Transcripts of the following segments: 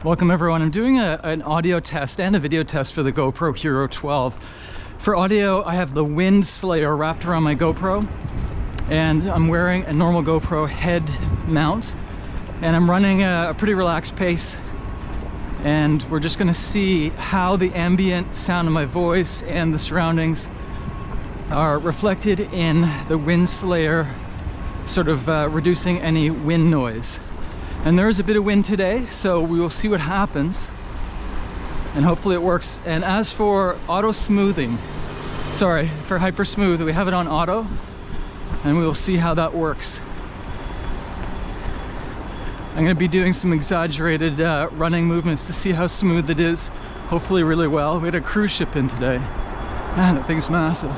Welcome everyone. I'm doing an audio test and a video test for the GoPro Hero 12. For audio, I have the Windslayer wrapped around my GoPro, and I'm wearing a normal GoPro head mount, and I'm running a pretty relaxed pace, and we're just going to see how the ambient sound of my voice and the surroundings are reflected in the Windslayer, sort of reducing any wind noise. And there is a bit of wind today, so we will see what happens, and hopefully it works. And as for auto smoothing, for Hypersmooth, we have it on auto, and we will see how that works. I'm going to be doing some exaggerated running movements to see how smooth it is, hopefully really well. We had a cruise ship in today. Man, that thing's massive.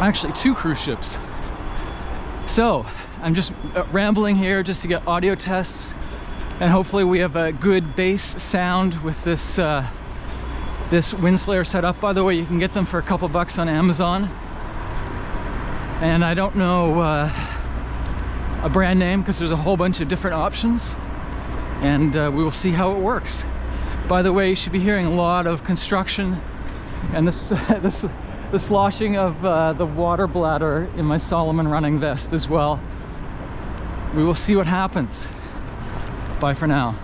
Actually, 2 cruise ships. So I'm just rambling here just to get audio tests, and hopefully we have a good bass sound with this this Windslayer setup. By the way, you can get them for a couple bucks on Amazon, and I don't know a brand name because there's a whole bunch of different options, and we will see how it works. By the way, you should be hearing a lot of construction and the sloshing of the water bladder in my Solomon running vest as well. We will see what happens. Bye for now.